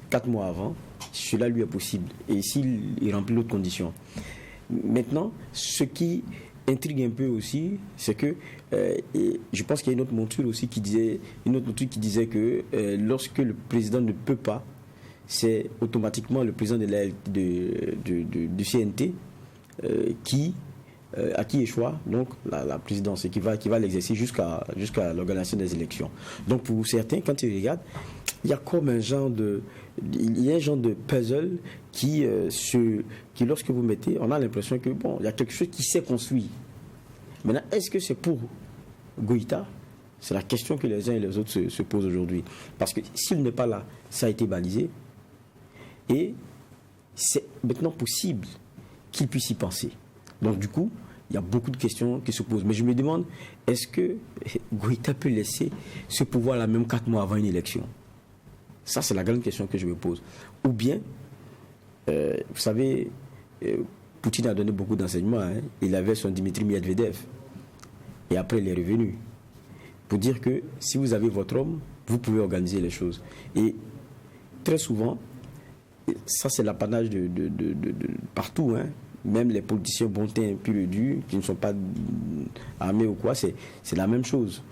4 mois avant, cela lui est possible. Et s'il remplit d'autres conditions. Maintenant, ce qui intrigue un peu aussi, c'est que je pense qu'il y a une autre monture aussi qui disait que lorsque le président ne peut pas, c'est automatiquement le président du CNT à qui échoit donc la présidence et qui va l'exercer jusqu'à l'organisation des élections. Donc pour certains, quand ils regardent, il y a comme un genre de puzzle qui lorsque vous mettez, on a l'impression que bon, il y a quelque chose qui s'est construit. Maintenant, est-ce que c'est pour Goïta? C'est la question que les uns et les autres se posent aujourd'hui. Parce que s'il n'est pas là, ça a été balisé. Et c'est maintenant possible qu'il puisse y penser. Donc du coup, il y a beaucoup de questions qui se posent. Mais je me demande, est-ce que Goïta peut laisser ce pouvoir-là même 4 mois avant une élection? Ça, c'est la grande question que je me pose. Ou bien, vous savez, Poutine a donné beaucoup d'enseignements. Hein. Il avait son Dimitri Medvedev. Et après, il est revenu. Pour dire que si vous avez votre homme, vous pouvez organiser les choses. Et très souvent, ça c'est l'apanage de partout. Hein. Même les politiciens bontins pur et durs, qui ne sont pas armés ou quoi, c'est la même chose.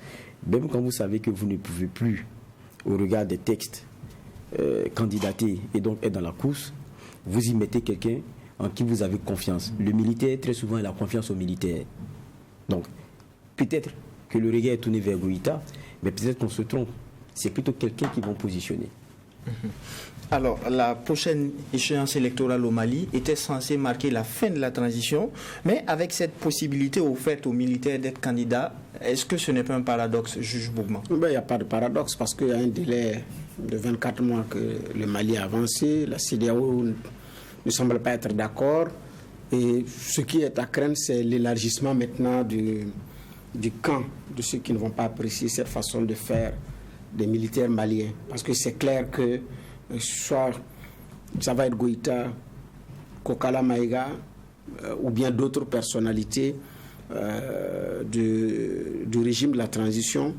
Même quand vous savez que vous ne pouvez plus, au regard des textes, candidater et donc être dans la course, vous y mettez quelqu'un en qui vous avez confiance. Le militaire, très souvent, il a confiance au militaire. Donc, peut-être que le regard est tourné vers Goïta, mais peut-être qu'on se trompe. C'est plutôt quelqu'un qui va positionner. Alors, la prochaine échéance électorale au Mali était censée marquer la fin de la transition, mais avec cette possibilité offerte aux militaires d'être candidats, est-ce que ce n'est pas un paradoxe, juge Bougman? Il n'y a pas de paradoxe parce qu'il y a un délai de 24 mois que le Mali a avancé. La CEDEAO ne semble pas être d'accord. Et ce qui est à craindre, c'est l'élargissement maintenant du camp de ceux qui ne vont pas apprécier cette façon de faire des militaires maliens. Parce que c'est clair que soit ça va être Goïta, Kokala Maïga, ou bien d'autres personnalités du régime de la transition.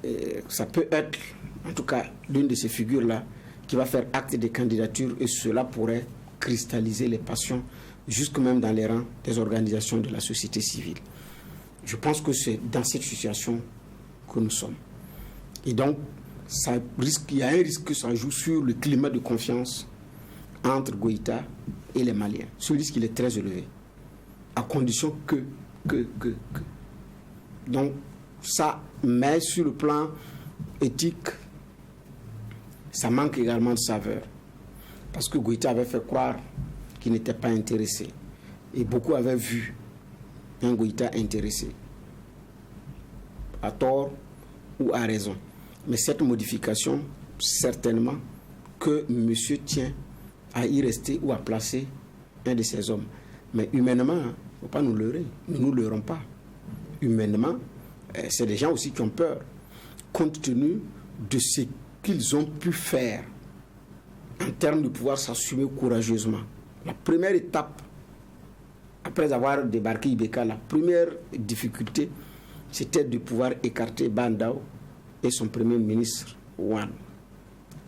Et ça peut être, en tout cas, l'une de ces figures-là qui va faire acte de candidature, et cela pourrait cristalliser les passions jusque même dans les rangs des organisations de la société civile. Je pense que c'est dans cette situation que nous sommes. Et donc, il y a un risque que ça joue sur le climat de confiance entre Goïta et les Maliens. Ce risque, il est très élevé, à condition que. Donc, ça, mais sur le plan éthique, ça manque également de saveur. Parce que Goïta avait fait croire qu'il n'était pas intéressé. Et beaucoup avaient vu un Goïta intéressé, à tort ou à raison. Mais cette modification, certainement que monsieur tient à y rester ou à placer un de ces hommes. Mais humainement, il ne faut pas nous leurrer. Nous ne nous leurrons pas. Humainement, c'est des gens aussi qui ont peur, compte tenu de ce qu'ils ont pu faire en termes de pouvoir s'assumer courageusement. La première étape, après avoir débarqué Ibeka, la première difficulté, c'était de pouvoir écarter Bandao et son premier ministre, Wan.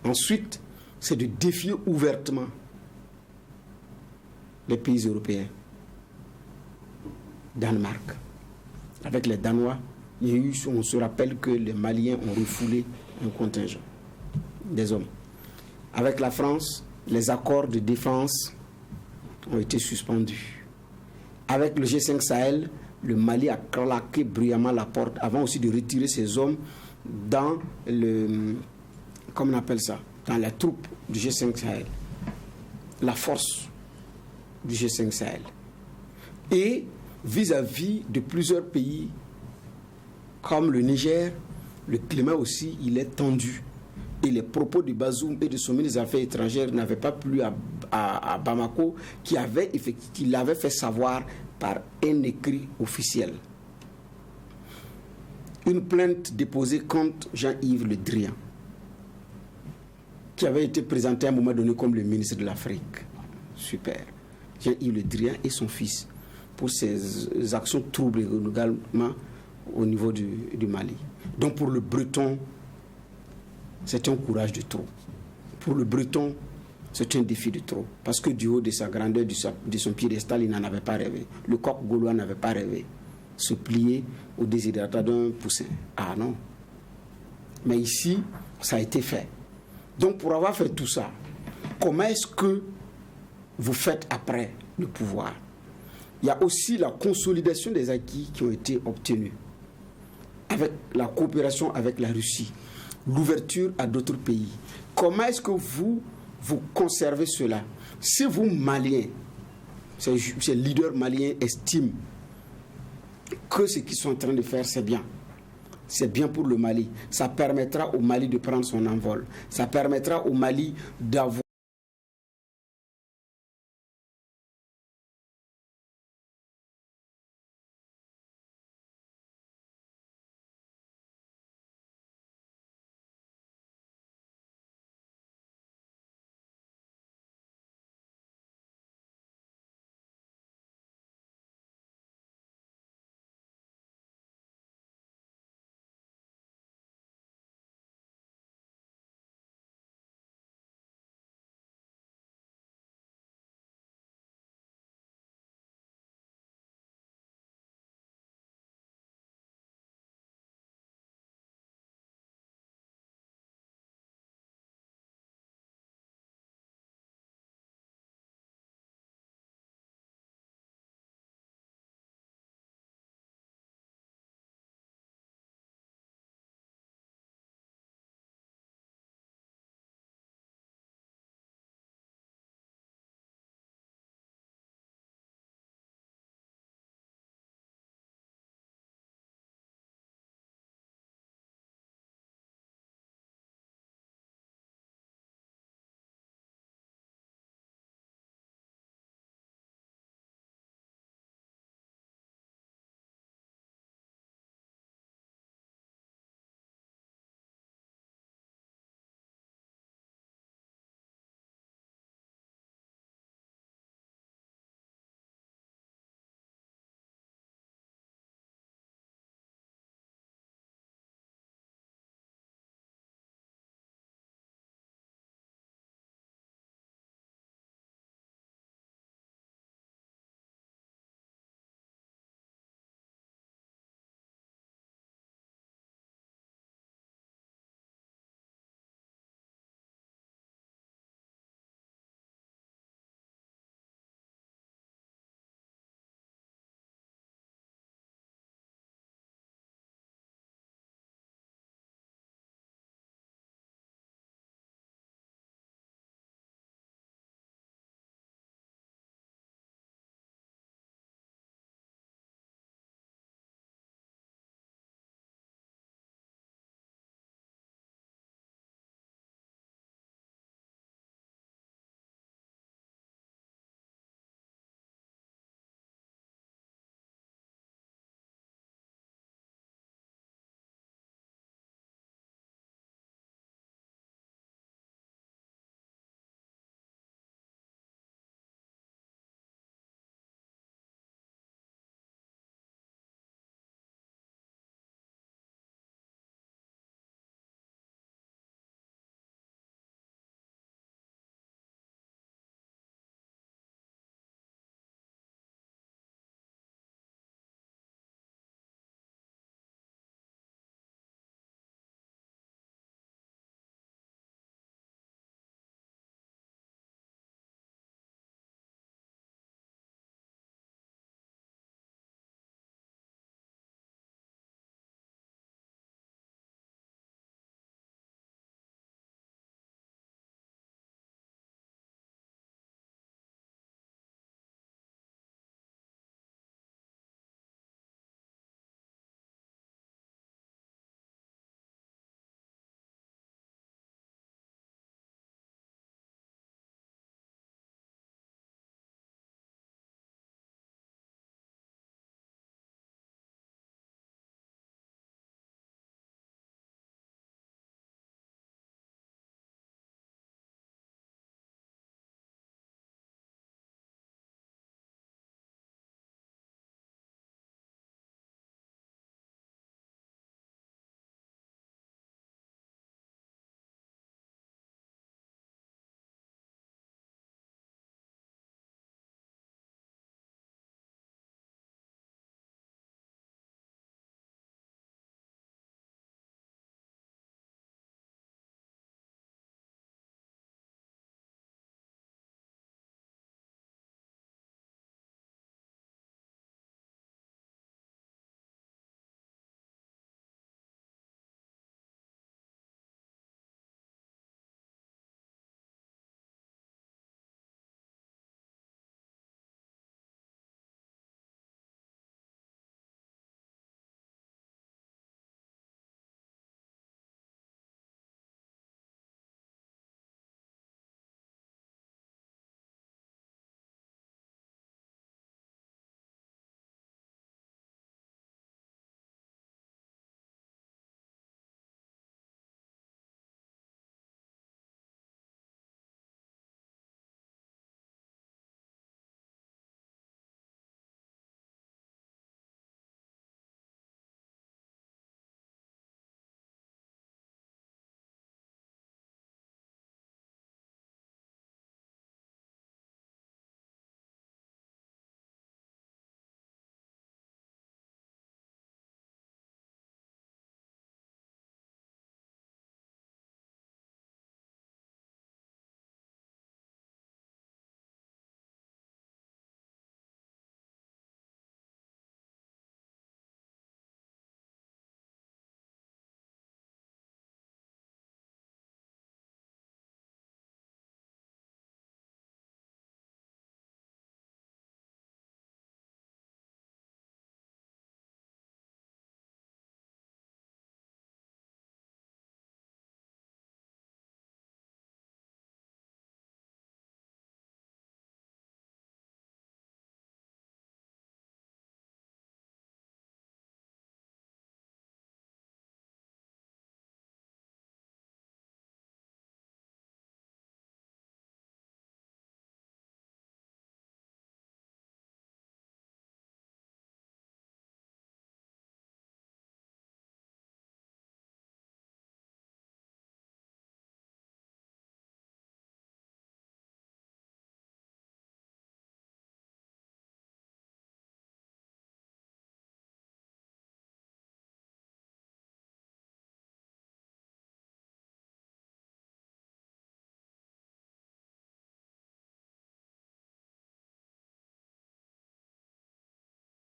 Ensuite, c'est de défier ouvertement les pays européens. Danemark. Avec les Danois, on se rappelle que les Maliens ont refoulé un contingent des hommes. Avec la France, les accords de défense ont été suspendus. Avec le G5 Sahel, le Mali a claqué bruyamment la porte avant aussi de retirer ses hommes dans comment on appelle ça, dans la troupe du G5 Sahel, la force du G5 Sahel. Et vis-à-vis de plusieurs pays comme le Niger, le climat aussi, il est tendu. Et les propos de Bazoum et de son ministre des Affaires étrangères n'avaient pas plu à Bamako, qui l'avait fait savoir par un écrit officiel. Une plainte déposée contre Jean-Yves Le Drian, qui avait été présenté à un moment donné comme le ministre de l'Afrique. Super. Jean-Yves Le Drian et son fils, pour ses actions troubles également au niveau du Mali. Donc pour le Breton, c'est un courage de trop. Pour le Breton, c'est un défi de trop. Parce que du haut de sa grandeur, de son piédestal, il n'en avait pas rêvé. Le coq gaulois n'avait pas rêvé. Se plier au déshydratat d'un poussin. Ah non. Mais ici, ça a été fait. Donc pour avoir fait tout ça, comment est-ce que vous faites après le pouvoir? Il y a aussi la consolidation des acquis qui ont été obtenus avec la coopération avec la Russie, l'ouverture à d'autres pays. Comment est-ce que vous conservez cela? Si vous, Maliens, ces leaders maliens estiment que ce qu'ils sont en train de faire, c'est bien. C'est bien pour le Mali. Ça permettra au Mali de prendre son envol. Ça permettra au Mali